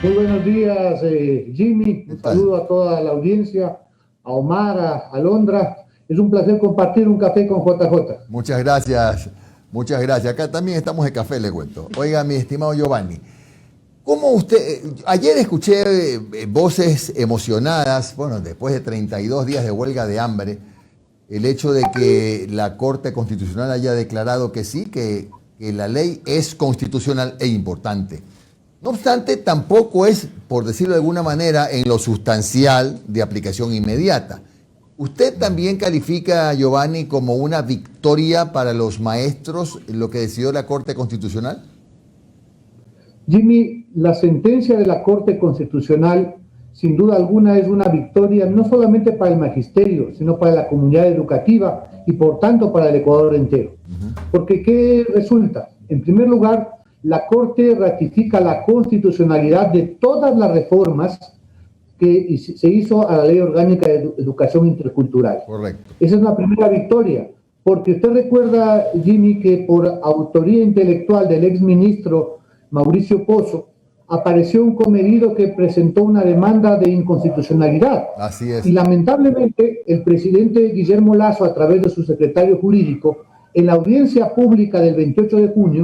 Muy buenos días, Jimmy. ¿Qué Un tal? saludo a toda la audiencia, a Omar, a Alondra. Es un placer compartir un café con JJ. Muchas gracias, muchas gracias. Acá también estamos de café, le cuento. Oiga, mi estimado Giovanni, ¿cómo usted, ayer escuché voces emocionadas, bueno, después de 32 días de huelga de hambre, el hecho de que la Corte Constitucional haya declarado que sí, que la ley es constitucional e importante. No obstante, tampoco es, por decirlo de alguna manera, en lo sustancial de aplicación inmediata. ¿Usted también califica, Giovanni, como una victoria para los maestros lo que decidió la Corte Constitucional? Jimmy, la sentencia de la Corte Constitucional, sin duda alguna, es una victoria no solamente para el magisterio, sino para la comunidad educativa y por tanto para el Ecuador entero. Porque ¿qué resulta? En primer lugar, la Corte ratifica la constitucionalidad de todas las reformas que se hizo a la Ley Orgánica de Educación Intercultural. Correcto. Esa es la primera victoria, porque usted recuerda, Jimmy, que por autoría intelectual del exministro Mauricio Pozo, apareció un comedido que presentó una demanda de inconstitucionalidad. Así Y es. lamentablemente el presidente Guillermo Lasso, a través de su secretario jurídico, en la audiencia pública del 28 de junio,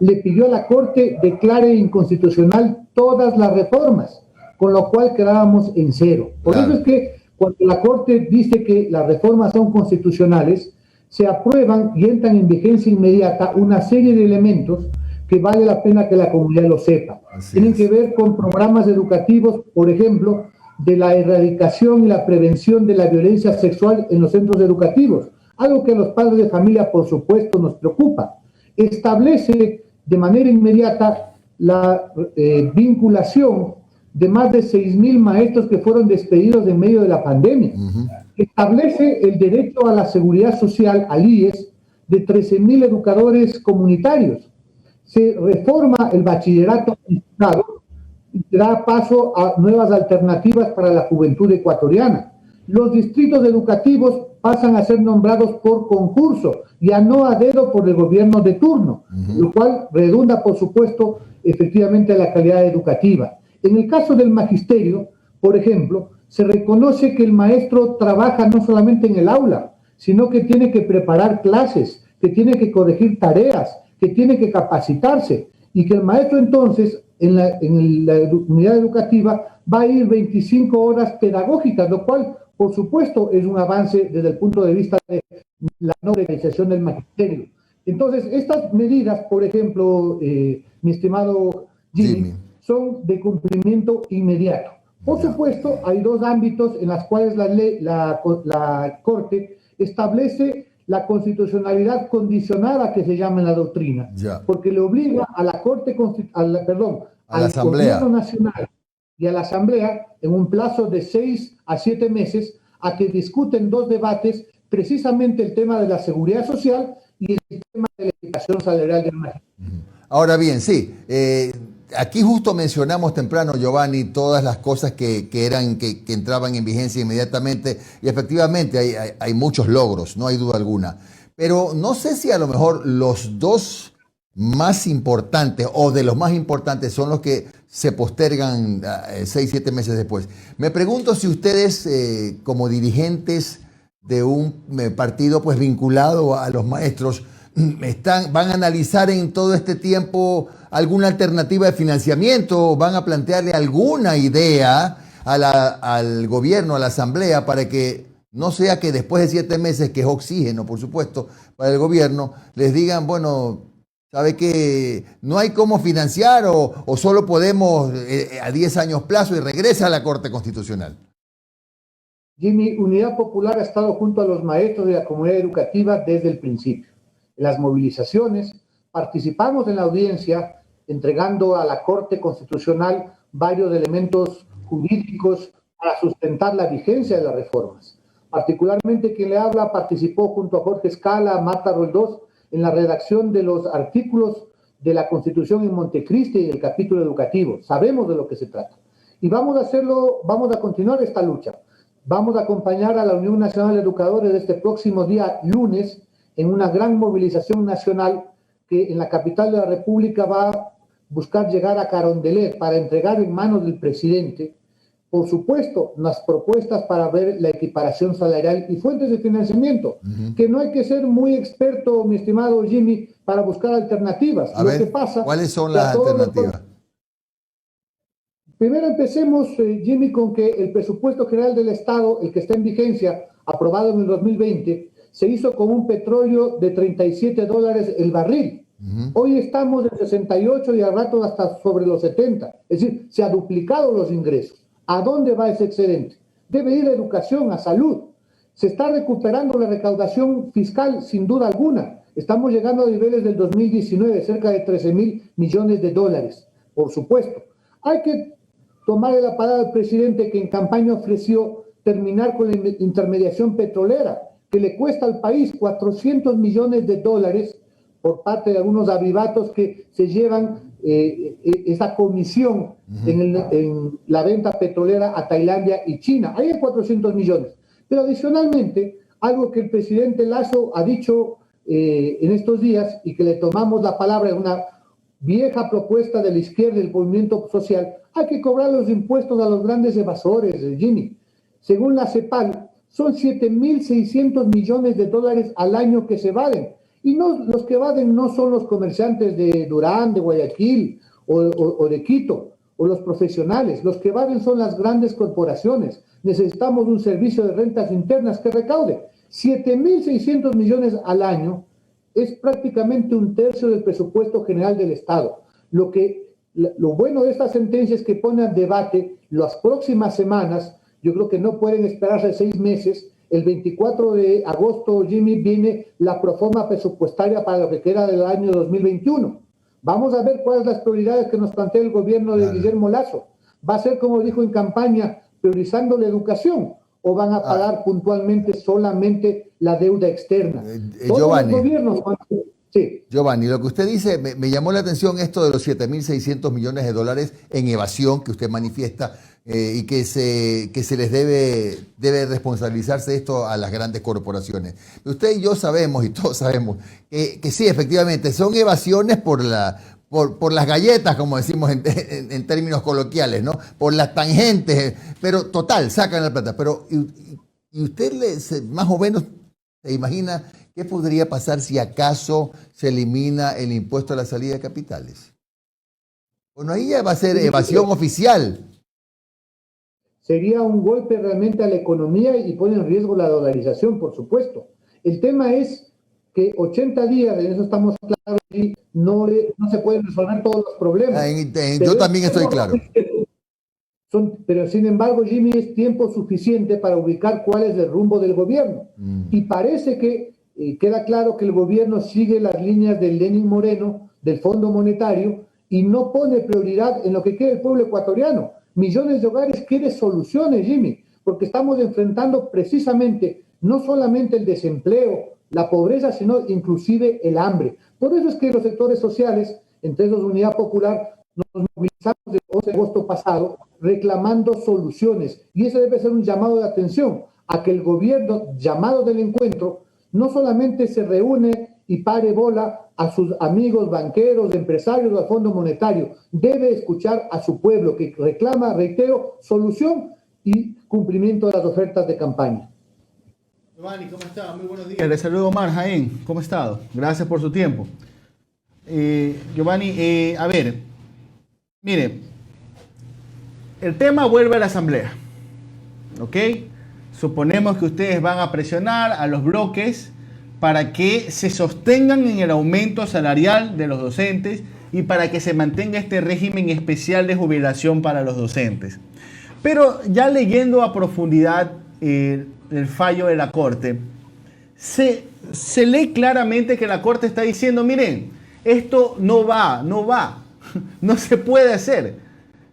le pidió a la Corte declare inconstitucional todas las reformas, con lo cual quedábamos en cero. Por eso es Claro. que cuando la Corte dice que las reformas son constitucionales, se aprueban y entran en vigencia inmediata una serie de elementos que vale la pena que la comunidad lo sepa. Así Tienen que es. ver con programas educativos, por ejemplo, de la erradicación y la prevención de la violencia sexual en los centros educativos, algo que a los padres de familia, por supuesto, nos preocupa. Establece de manera inmediata la vinculación de más de 6.000 maestros que fueron despedidos en medio de la pandemia. Establece el derecho a la seguridad social, al IES, de 13.000 educadores comunitarios. Se reforma el bachillerato y da paso a nuevas alternativas para la juventud ecuatoriana. Los distritos educativos pasan a ser nombrados por concurso, ya no a dedo por el gobierno de turno, lo cual redunda, por supuesto, efectivamente a la calidad educativa. En el caso del magisterio, por ejemplo, se reconoce que el maestro trabaja no solamente en el aula, sino que tiene que preparar clases, que tiene que corregir tareas, que tiene que capacitarse y que el maestro entonces en la unidad educativa va a ir 25 horas pedagógicas, lo cual por supuesto es un avance desde el punto de vista de la no precarización del magisterio. Entonces, estas medidas, por ejemplo, mi estimado Jimmy, Jimmy. son de cumplimiento inmediato. Por Ya. supuesto, hay dos ámbitos en los cuales la Corte establece la constitucionalidad condicionada que se llama en la doctrina, Ya. porque le obliga a la Corte, A la al Gobierno Asamblea. Nacional y a la Asamblea en un plazo de 6 a 7 meses a que discuten dos debates, precisamente el tema de la seguridad social y el tema de la educación salarial del magistrado. Ahora bien, sí, aquí justo mencionamos temprano, Giovanni, todas las cosas que entraban en vigencia inmediatamente y efectivamente hay muchos logros, no hay duda alguna. Pero no sé si a lo mejor los dos más importantes o de los más importantes son los que se postergan 6, 7 meses después. Me pregunto si ustedes como dirigentes de un partido pues vinculado a los maestros van a analizar en todo este tiempo alguna alternativa de financiamiento, van a plantearle alguna idea al gobierno, a la asamblea, para que no sea que después de 7 meses, que es oxígeno, por supuesto, para el gobierno, les digan, bueno, ¿sabe que no hay cómo financiar o solo podemos a 10 años plazo y regresa a la Corte Constitucional? Jimmy, Unidad Popular ha estado junto a los maestros de la comunidad educativa desde el principio. En las movilizaciones, participamos en la audiencia entregando a la Corte Constitucional varios elementos jurídicos para sustentar la vigencia de las reformas. Particularmente quien le habla participó junto a Jorge Escala, Marta Roldós, en la redacción de los artículos de la Constitución en Montecristi y el capítulo educativo. Sabemos de lo que se trata. Y vamos a hacerlo, vamos a continuar esta lucha. Vamos a acompañar a la Unión Nacional de Educadores este próximo día lunes en una gran movilización nacional que en la capital de la República va buscar llegar a Carondelet para entregar en manos del presidente, por supuesto, las propuestas para ver la equiparación salarial y fuentes de financiamiento, que no hay que ser muy experto, mi estimado Jimmy, para buscar alternativas. A Lo ver, que pasa ¿cuáles son las alternativas? Primero empecemos, Jimmy, con que el presupuesto general del Estado, el que está en vigencia, aprobado en el 2020, se hizo con un petróleo de $37 el barril. Hoy estamos en 68 y al rato hasta sobre los 70. Es decir, se ha duplicado los ingresos. ¿A dónde va ese excedente? Debe ir a educación, a salud. Se está recuperando la recaudación fiscal, sin duda alguna. Estamos llegando a niveles del 2019, cerca de 13.000 millones de dólares, por supuesto. Hay que tomarle la palabra al presidente, que en campaña ofreció terminar con la intermediación petrolera, que le cuesta al país 400 millones de dólares por parte de algunos avivatos que se llevan esa comisión en la venta petrolera a Tailandia y China. Ahí hay 400 millones. Pero adicionalmente, algo que el presidente Lasso ha dicho en estos días y que le tomamos la palabra en una vieja propuesta de la izquierda del movimiento social, hay que cobrar los impuestos a los grandes evasores, Jimmy. Según la CEPAL, son 7.600 millones de dólares al año que se evaden. Y no, los que evaden no son los comerciantes de Durán, de Guayaquil o de Quito, o los profesionales. Los que evaden son las grandes corporaciones. Necesitamos un servicio de rentas internas que recaude 7.600 millones al año. Es prácticamente un tercio del presupuesto general del Estado. Lo bueno de esta sentencia es que pone a debate las próximas semanas. Yo creo que no pueden esperarse 6 meses. El 24 de agosto, Jimmy, viene la proforma presupuestaria para lo que queda del año 2021. Vamos a ver cuáles son las prioridades que nos plantea el gobierno de Guillermo Lasso. ¿Va a ser, como dijo en campaña, priorizando la educación, o van a pagar puntualmente solamente la deuda externa? Giovanni, los gobiernos, sí. Giovanni, lo que usted dice, me llamó la atención esto de los 7.600 millones de dólares en evasión que usted manifiesta, y que se les debe responsabilizarse esto a las grandes corporaciones. Usted y yo sabemos, y todos sabemos, que sí, efectivamente, son evasiones por las galletas, como decimos en términos coloquiales, ¿no? Por las tangentes, pero total, sacan la plata. Pero, y usted más o menos se imagina qué podría pasar si acaso se elimina el impuesto a la salida de capitales. Bueno, ahí ya va a ser evasión oficial. Sería un golpe realmente a la economía y pone en riesgo la dolarización, por supuesto. El tema es que 80 días, en eso estamos claros, y no se pueden resolver todos los problemas. Yo también estoy claro. Pero sin embargo, Jimmy, es tiempo suficiente para ubicar cuál es el rumbo del gobierno. Y parece que queda claro que el gobierno sigue las líneas del Lenín Moreno, del Fondo Monetario, y no pone prioridad en lo que quiere el pueblo ecuatoriano. Millones de hogares quieren soluciones, Jimmy, porque estamos enfrentando precisamente no solamente el desempleo, la pobreza, sino inclusive el hambre. Por eso es que los sectores sociales, entre esos Unidad Popular, nos movilizamos el 11 de agosto pasado reclamando soluciones. Y ese debe ser un llamado de atención a que el gobierno, llamado del encuentro, no solamente se reúne y pare bola a sus amigos banqueros, empresarios del Fondo Monetario. Debe escuchar a su pueblo que reclama, reitero, solución y cumplimiento de las ofertas de campaña. Giovanni, ¿cómo está? Muy buenos días. Le saludo Omar Jaén. ¿Cómo ha estado? Gracias por su tiempo. Giovanni, a ver, mire, el tema vuelve a la Asamblea, ¿ok? Suponemos que ustedes van a presionar a los bloques para que se sostengan en el aumento salarial de los docentes y para que se mantenga este régimen especial de jubilación para los docentes. Pero ya leyendo a profundidad el fallo de la Corte, se lee claramente que la Corte está diciendo, miren, esto no va, no se puede hacer.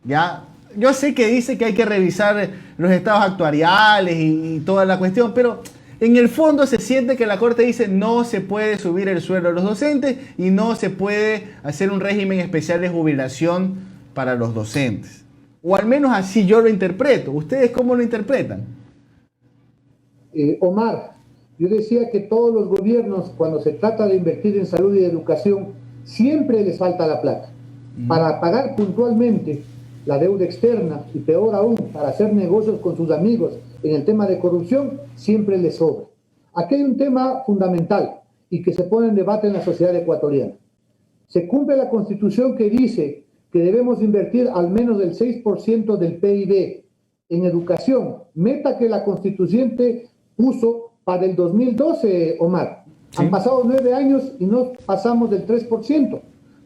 ¿Ya? Yo sé que dice que hay que revisar los estados actuariales y toda la cuestión, pero en el fondo se siente que la Corte dice no se puede subir el sueldo a los docentes y no se puede hacer un régimen especial de jubilación para los docentes. O al menos así yo lo interpreto. ¿Ustedes cómo lo interpretan? Omar, yo decía que todos los gobiernos, cuando se trata de invertir en salud y educación, siempre les falta la plata. para pagar puntualmente la deuda externa y peor aún, para hacer negocios con sus amigos en el tema de corrupción, siempre les sobra. Aquí hay un tema fundamental y que se pone en debate en la sociedad ecuatoriana. Se cumple la Constitución que dice que debemos invertir al menos el 6% del PIB en educación, meta que la Constituyente puso para el 2012, Omar. Sí. Han pasado 9 años y no pasamos del 3%.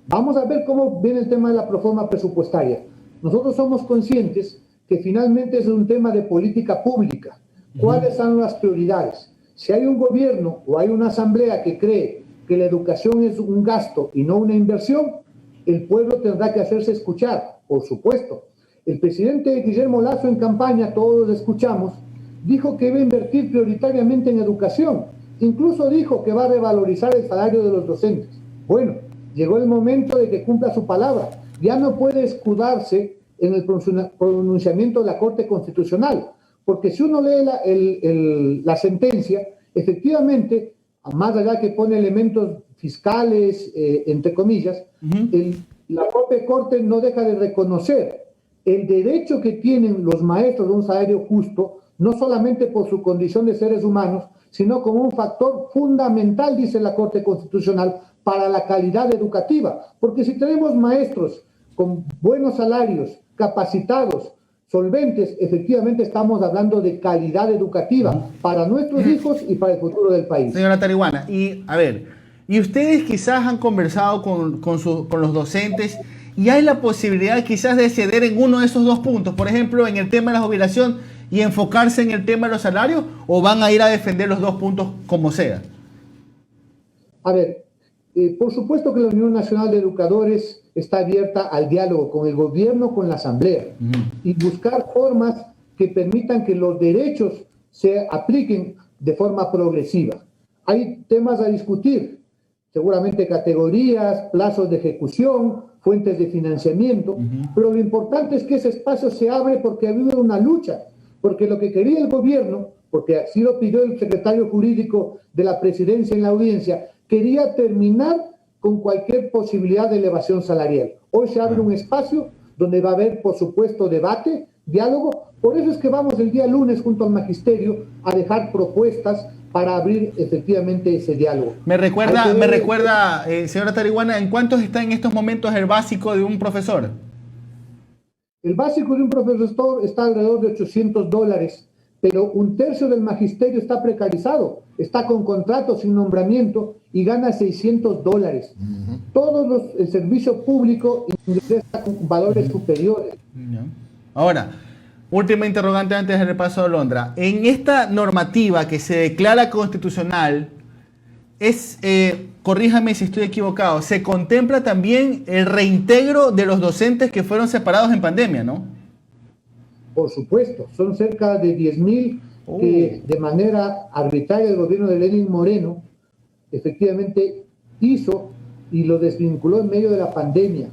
Vamos a ver cómo viene el tema de la proforma presupuestaria. Nosotros somos conscientes que finalmente es un tema de política pública. ¿Cuáles son las prioridades? Si hay un gobierno o hay una asamblea que cree que la educación es un gasto y no una inversión, el pueblo tendrá que hacerse escuchar, por supuesto. El presidente Guillermo Lasso en campaña, todos lo escuchamos, dijo que iba a invertir prioritariamente en educación. Incluso dijo que va a revalorizar el salario de los docentes. Bueno, llegó el momento de que cumpla su palabra. Ya no puede escudarse en el pronunciamiento de la Corte Constitucional, porque si uno lee la sentencia, efectivamente, más allá que pone elementos fiscales, entre comillas, la propia Corte no deja de reconocer el derecho que tienen los maestros de un salario justo, no solamente por su condición de seres humanos, sino como un factor fundamental, dice la Corte Constitucional, para la calidad educativa. Porque si tenemos maestros con buenos salarios, capacitados, solventes, efectivamente estamos hablando de calidad educativa para nuestros hijos y para el futuro del país. Señora Tarihuana, y a ver, y ustedes quizás han conversado con los docentes y hay la posibilidad quizás de ceder en uno de esos dos puntos, por ejemplo, en el tema de la jubilación y enfocarse en el tema de los salarios, o van a ir a defender los dos puntos como sea. A ver, por supuesto que la Unión Nacional de Educadores está abierta al diálogo con el gobierno, con la asamblea, y buscar formas que permitan que los derechos se apliquen de forma progresiva. Hay temas a discutir, seguramente categorías, plazos de ejecución, fuentes de financiamiento, pero lo importante es que ese espacio se abre porque ha habido una lucha, porque lo que quería el gobierno, porque así lo pidió el secretario jurídico de la presidencia en la audiencia, quería terminar con cualquier posibilidad de elevación salarial. Hoy se abre un espacio donde va a haber, por supuesto, debate, diálogo. Por eso es que vamos el día lunes junto al magisterio a dejar propuestas para abrir efectivamente ese diálogo. Me recuerda, señora Tarihuana, ¿en cuántos está en estos momentos el básico de un profesor? El básico de un profesor está alrededor de $800, pero un tercio del magisterio está precarizado, está con contrato sin nombramiento y gana $600. Todos el servicio público ingresa con valores superiores. Ahora, última interrogante antes del repaso de Londra. En esta normativa que se declara constitucional, corríjame si estoy equivocado, se contempla también el reintegro de los docentes que fueron separados en pandemia, ¿no? Por supuesto, son cerca de 10.000 que de manera arbitraria el gobierno de Lenín Moreno efectivamente hizo y lo desvinculó en medio de la pandemia.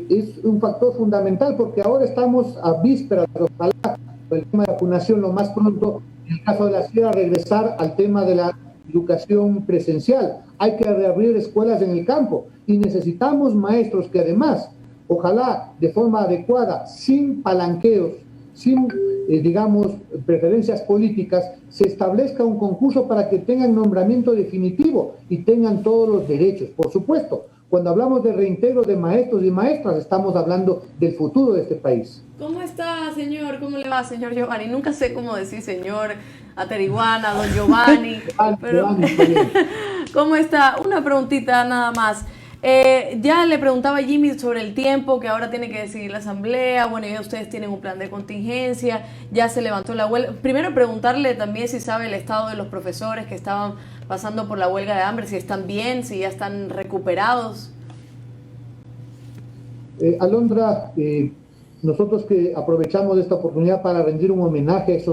Es un factor fundamental porque ahora estamos a vísperas, ojalá, el tema de vacunación lo más pronto, en el caso de la sierra, regresar al tema de la educación presencial. Hay que reabrir escuelas en el campo y necesitamos maestros que además, ojalá de forma adecuada, sin palanqueos, sin, digamos, preferencias políticas, se establezca un concurso para que tengan nombramiento definitivo y tengan todos los derechos. Por supuesto, cuando hablamos de reintegro de maestros y maestras, estamos hablando del futuro de este país. ¿Cómo está, señor? ¿Cómo le va, señor Giovanni? Nunca sé cómo decir señor a Tarihuana, don Giovanni. Pero, ¿cómo está? Una preguntita nada más. Ya le preguntaba a Jimmy sobre el tiempo que ahora tiene que decidir la asamblea. Bueno, ya ustedes tienen un plan de contingencia, ya se levantó la huelga. Primero preguntarle también si sabe el estado de los profesores que estaban pasando por la huelga de hambre, si están bien, si ya están recuperados. Alondra, nosotros que aprovechamos esta oportunidad para rendir un homenaje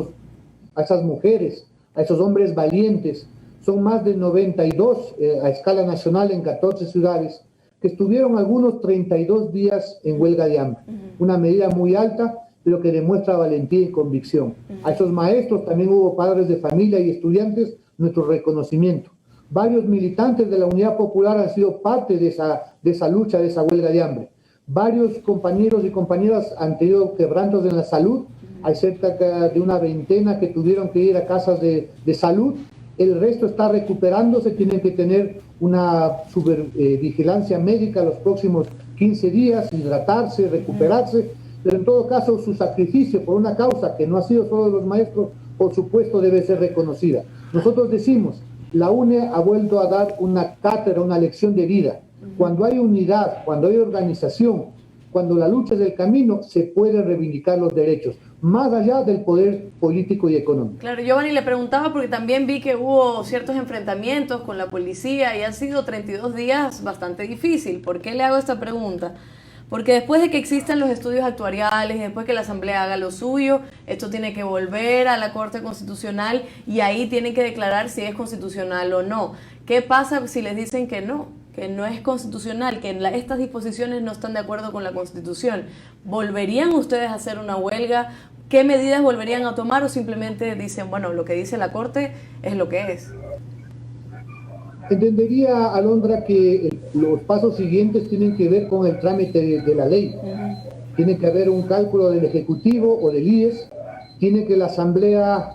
a esas mujeres, a esos hombres valientes. Son más de 92 a escala nacional en 14 ciudades que estuvieron algunos 32 días en huelga de hambre. Una medida muy alta, pero que demuestra valentía y convicción. A esos maestros también hubo padres de familia y estudiantes, nuestro reconocimiento. Varios militantes de la Unidad Popular han sido parte de esa lucha, de esa huelga de hambre. Varios compañeros y compañeras han tenido quebrantos en la salud. Hay cerca de una veintena que tuvieron que ir a casas de salud. El resto está recuperándose, tienen que tener una vigilancia médica los próximos 15 días, hidratarse, recuperarse, pero en todo caso su sacrificio por una causa que no ha sido solo de los maestros, por supuesto debe ser reconocida. Nosotros decimos, la UNE ha vuelto a dar una cátedra, una lección de vida. Cuando hay unidad, cuando hay organización, cuando la lucha es el camino, se pueden reivindicar los derechos, más allá del poder político y económico. Claro, Giovanni, le preguntaba porque también vi que hubo ciertos enfrentamientos con la policía y han sido 32 días bastante difícil. ¿Por qué le hago esta pregunta? Porque después de que existan los estudios actuariales y después que la Asamblea haga lo suyo, esto tiene que volver a la Corte Constitucional y ahí tienen que declarar si es constitucional o no. ¿Qué pasa si les dicen que no es constitucional, que estas disposiciones no están de acuerdo con la Constitución? ¿Volverían ustedes a hacer una huelga? ¿Qué medidas volverían a tomar o simplemente dicen, bueno, lo que dice la Corte es lo que es? Entendería, Alondra, que los pasos siguientes tienen que ver con el trámite de la ley. Tiene que haber un cálculo del Ejecutivo o del IES, tiene que la Asamblea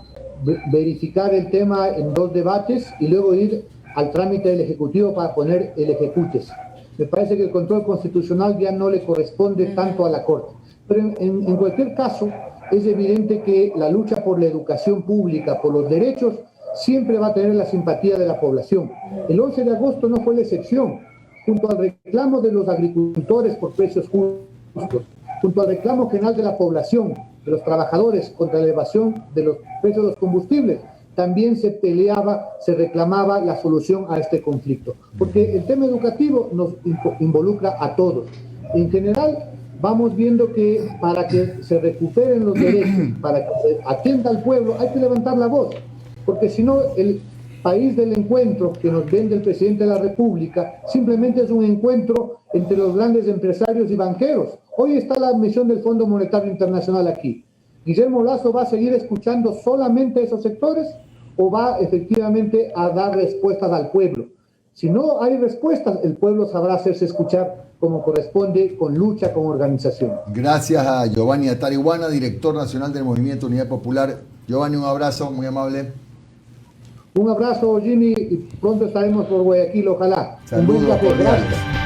verificar el tema en 2 debates y luego ir al trámite del Ejecutivo para poner el ejecutes. Me parece que el control constitucional ya no le corresponde tanto a la Corte. Pero en cualquier caso, es evidente que la lucha por la educación pública, por los derechos, siempre va a tener la simpatía de la población. El 11 de agosto no fue la excepción. Junto al reclamo de los agricultores por precios justos, junto al reclamo general de la población, de los trabajadores contra la elevación de los precios de los combustibles, también se peleaba, se reclamaba la solución a este conflicto. Porque el tema educativo nos involucra a todos. En general, vamos viendo que para que se recuperen los derechos, para que se atienda al pueblo, hay que levantar la voz. Porque si no, el país del encuentro que nos vende el presidente de la República simplemente es un encuentro entre los grandes empresarios y banqueros. Hoy está la admisión del Fondo Monetario Internacional aquí. ¿Guillermo Lasso va a seguir escuchando solamente a esos sectores o va efectivamente a dar respuestas al pueblo? Si no hay respuestas, el pueblo sabrá hacerse escuchar como corresponde, con lucha, con organización. Gracias a Giovanni Atarihuana, director nacional del Movimiento Unidad Popular. Giovanni, un abrazo, muy amable. Un abrazo, Jimmy, y pronto estaremos por Guayaquil, ojalá. Saludos Un buen café, cordiales. gracias.